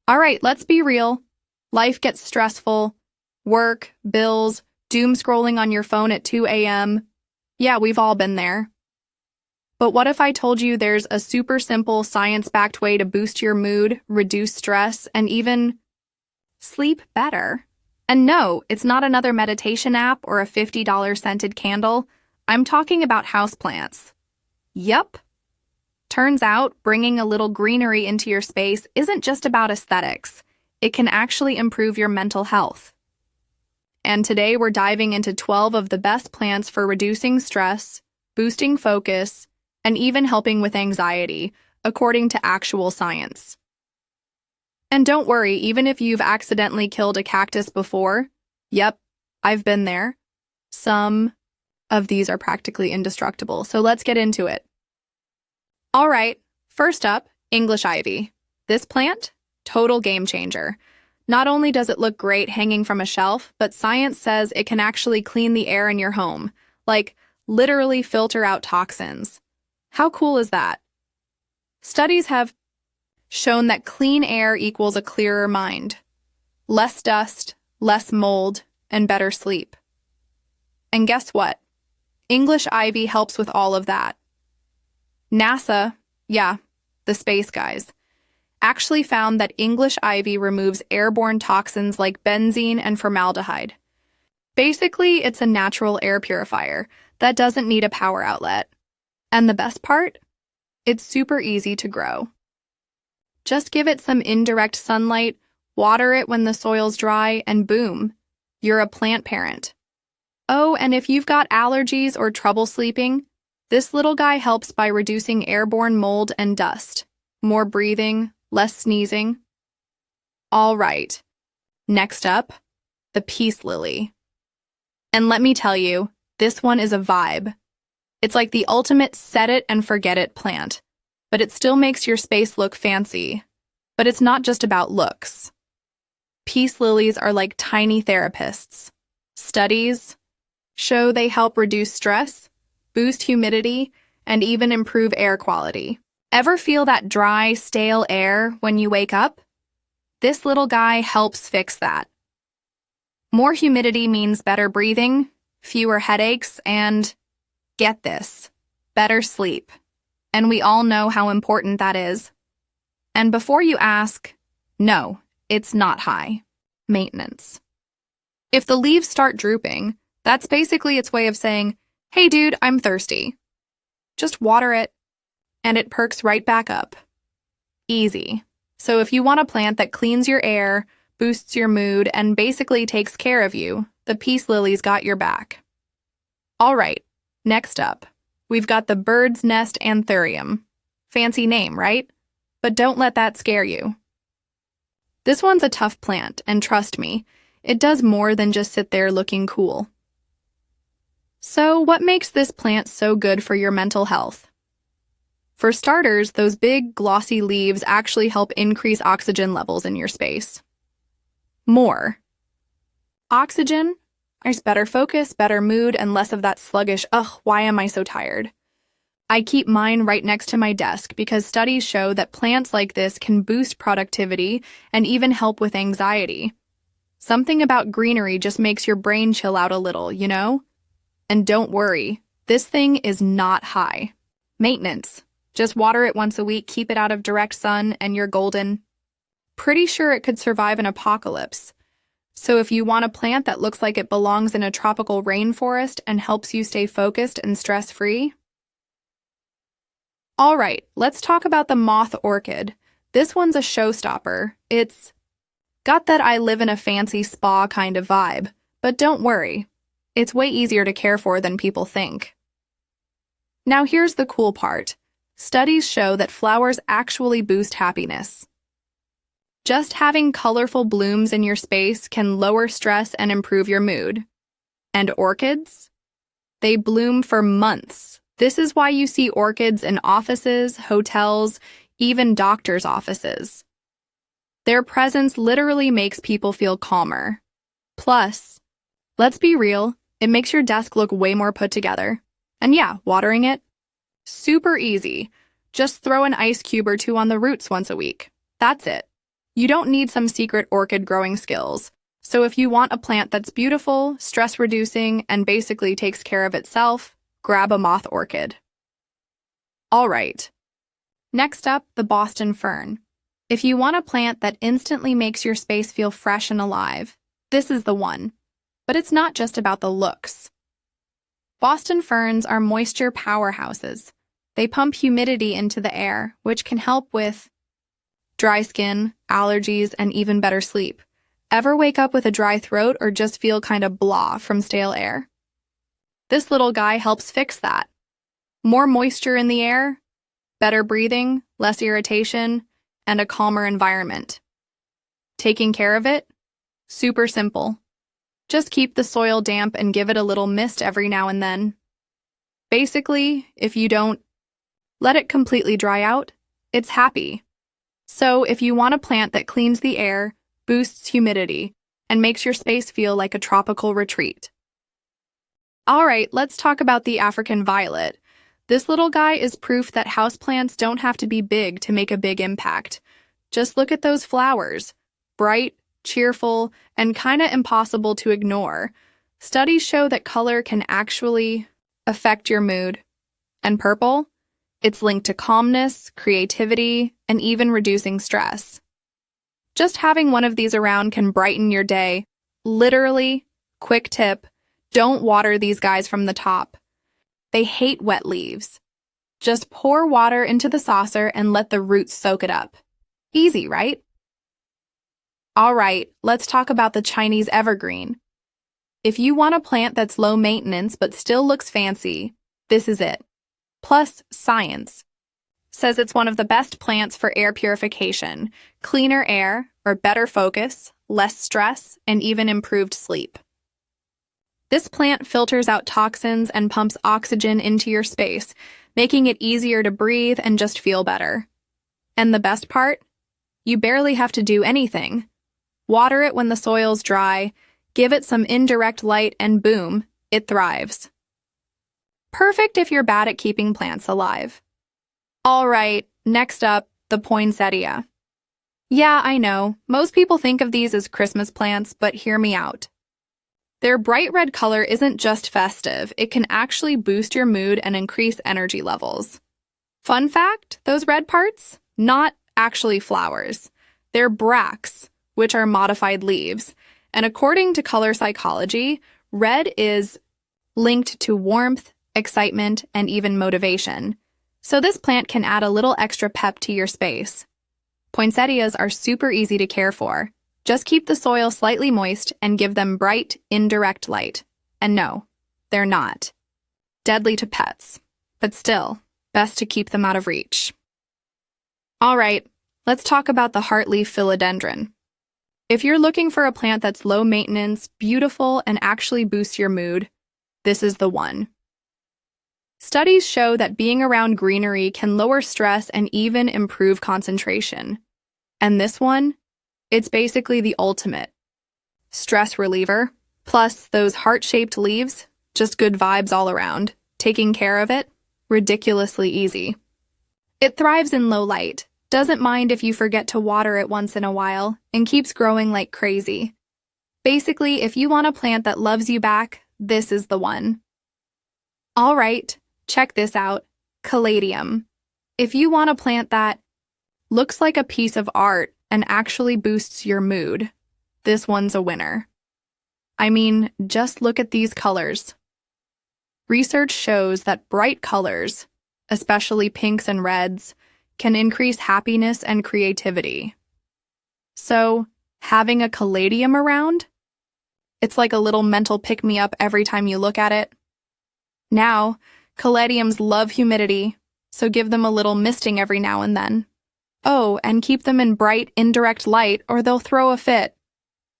All right, let's be real. Life gets stressful. Work, bills, doom scrolling on your phone at 2 a.m. Yeah, we've all been there. But what if I told you there's a super simple, science-backed way to boost your mood, reduce stress, and even sleep better? And no, it's not another meditation app or a $50 scented candle. I'm talking about houseplants. Yup. Turns out, bringing a little greenery into your space isn't just about aesthetics. It can actually improve your mental health. And today we're diving into 12 of the best plants for reducing stress, boosting focus, and even helping with anxiety, according to actual science. And don't worry, even if you've accidentally killed a cactus before, yep, I've been there. Some of these are practically indestructible, so let's get into it. All right, first up, English ivy. This plant? Total game changer. Not only does it look great hanging from a shelf, but science says it can actually clean the air in your home, like literally filter out toxins. How cool is that? Studies have shown that clean air equals a clearer mind. Less dust, less mold, and better sleep. And guess what? English ivy helps with all of that. NASA, yeah, the space guys, actually found that English ivy removes airborne toxins like benzene and formaldehyde. Basically, it's a natural air purifier that doesn't need a power outlet. And the best part? It's super easy to grow. Just give it some indirect sunlight, water it when the soil's dry, and boom, you're a plant parent. Oh, and if you've got allergies or trouble sleeping, this little guy helps by reducing airborne mold and dust. More breathing, less sneezing. All right. Next up, the peace lily. And let me tell you, this one is a vibe. It's like the ultimate set it and forget it plant, but it still makes your space look fancy. But it's not just about looks. Peace lilies are like tiny therapists. Studies show they help reduce stress, boost humidity, and even improve air quality. Ever feel that dry, stale air when you wake up? This little guy helps fix that. More humidity means better breathing, fewer headaches, and, get this, better sleep. And we all know how important that is. And before you ask, no, it's not high maintenance. If the leaves start drooping, that's basically its way of saying, hey dude, I'm thirsty. Just water it, and it perks right back up. Easy. So if you want a plant that cleans your air, boosts your mood, and basically takes care of you, the peace lily's got your back. All right, next up, we've got the bird's nest Anthurium. Fancy name, right? But don't let that scare you. This one's a tough plant, and trust me, it does more than just sit there looking cool. So what makes this plant so good for your mental health? For starters, those big, glossy leaves actually help increase oxygen levels in your space. More. Oxygen? There's better focus, better mood, and less of that sluggish, ugh, why am I so tired? I keep mine right next to my desk because studies show that plants like this can boost productivity and even help with anxiety. Something about greenery just makes your brain chill out a little, you know? And don't worry, this thing is not high maintenance. Just water it once a week, keep it out of direct sun, and you're golden. Pretty sure it could survive an apocalypse. So if you want a plant that looks like it belongs in a tropical rainforest and helps you stay focused and stress-free. All right, let's talk about the moth orchid. This one's a showstopper. It's got that I live in a fancy spa kind of vibe, but don't worry. It's way easier to care for than people think. Now here's the cool part. Studies show that flowers actually boost happiness. Just having colorful blooms in your space can lower stress and improve your mood. And orchids? They bloom for months. This is why you see orchids in offices, hotels, even doctors' offices. Their presence literally makes people feel calmer. Plus, let's be real, it makes your desk look way more put together. And yeah, watering it? Super easy. Just throw an ice cube or two on the roots once a week. That's it. You don't need some secret orchid growing skills. So if you want a plant that's beautiful, stress-reducing, and basically takes care of itself, grab a moth orchid. All right. Next up, the Boston fern. If you want a plant that instantly makes your space feel fresh and alive, this is the one. But it's not just about the looks. Boston ferns are moisture powerhouses. They pump humidity into the air, which can help with dry skin, allergies, and even better sleep. Ever wake up with a dry throat or just feel kind of blah from stale air? This little guy helps fix that. More moisture in the air, better breathing, less irritation, and a calmer environment. Taking care of it? Super simple. Just keep the soil damp and give it a little mist every now and then. Basically, if you don't let it completely dry out, it's happy. So if you want a plant that cleans the air, boosts humidity, and makes your space feel like a tropical retreat. All right, let's talk about the African violet. This little guy is proof that houseplants don't have to be big to make a big impact. Just look at those flowers. Bright, cheerful, and kinda impossible to ignore. Studies show that color can actually affect your mood. And purple? It's linked to calmness, creativity, and even reducing stress. Just having one of these around can brighten your day. Literally, quick tip, don't water these guys from the top. They hate wet leaves. Just pour water into the saucer and let the roots soak it up. Easy, right? All right, let's talk about the Chinese evergreen. If you want a plant that's low maintenance but still looks fancy, this is it. Plus, science says it's one of the best plants for air purification, cleaner air, or better focus, less stress, and even improved sleep. This plant filters out toxins and pumps oxygen into your space, making it easier to breathe and just feel better. And the best part? You barely have to do anything. Water it when the soil's dry, give it some indirect light, and boom, it thrives. Perfect if you're bad at keeping plants alive. All right, next up, the poinsettia. Yeah, I know, most people think of these as Christmas plants, but hear me out. Their bright red color isn't just festive, it can actually boost your mood and increase energy levels. Fun fact, those red parts? Not actually flowers. They're bracts, which are modified leaves. And according to color psychology, red is linked to warmth, excitement, and even motivation. So this plant can add a little extra pep to your space. Poinsettias are super easy to care for. Just keep the soil slightly moist and give them bright, indirect light. And no, they're not deadly to pets, but still, best to keep them out of reach. All right, let's talk about the Heartleaf Philodendron. If you're looking for a plant that's low maintenance, beautiful, and actually boosts your mood, this is the one. Studies show that being around greenery can lower stress and even improve concentration. And this one? It's basically the ultimate stress reliever. Plus, those heart-shaped leaves, just good vibes all around. Taking care of it? Ridiculously easy. It thrives in low light, doesn't mind if you forget to water it once in a while, and keeps growing like crazy. Basically, if you want a plant that loves you back, this is the one. All right, check this out. Caladium. If you want a plant that looks like a piece of art and actually boosts your mood, this one's a winner. I mean, just look at these colors. Research shows that bright colors, especially pinks and reds, can increase happiness and creativity. So, having a caladium around? It's like a little mental pick-me-up every time you look at it. Now, caladiums love humidity, so give them a little misting every now and then. Oh, and keep them in bright, indirect light or they'll throw a fit.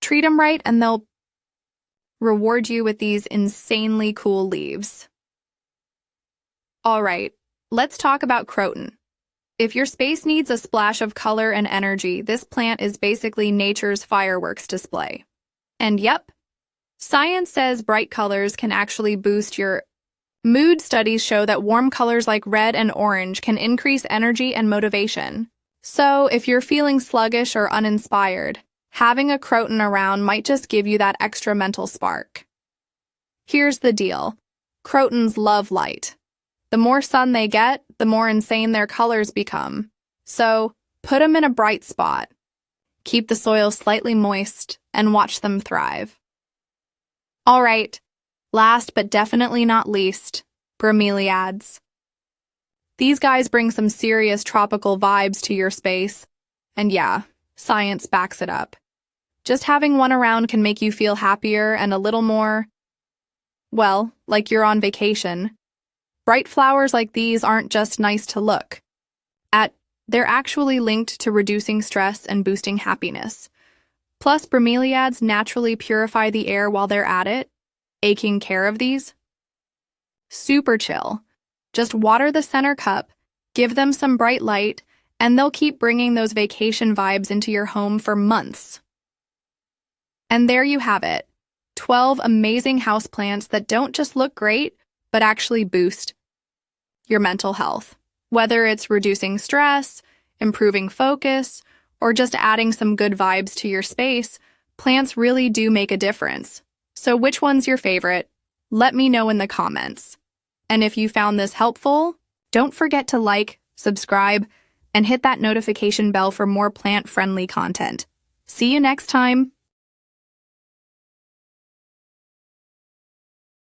Treat them right and they'll reward you with these insanely cool leaves. All right, let's talk about Croton. If your space needs a splash of color and energy, this plant is basically nature's fireworks display. And yep, science says bright colors can actually boost your mood. Studies show that warm colors like red and orange can increase energy and motivation. So, if you're feeling sluggish or uninspired, having a croton around might just give you that extra mental spark. Here's the deal. Crotons love light. The more sun they get, the more insane their colors become. So, put them in a bright spot. Keep the soil slightly moist and watch them thrive. All right, last but definitely not least, bromeliads. These guys bring some serious tropical vibes to your space. And yeah, science backs it up. Just having one around can make you feel happier and a little more, well, like you're on vacation. Bright flowers like these aren't just nice to look at, they're actually linked to reducing stress and boosting happiness. Plus, bromeliads naturally purify the air while they're at it. Taking care of these? Super chill. Just water the center cup, give them some bright light, and they'll keep bringing those vacation vibes into your home for months. And there you have it. 12 amazing houseplants that don't just look great, but actually boost your mental health. Whether it's reducing stress, improving focus, or just adding some good vibes to your space, plants really do make a difference. So which one's your favorite? Let me know in the comments. And if you found this helpful, don't forget to like, subscribe, and hit that notification bell for more plant-friendly content. See you next time!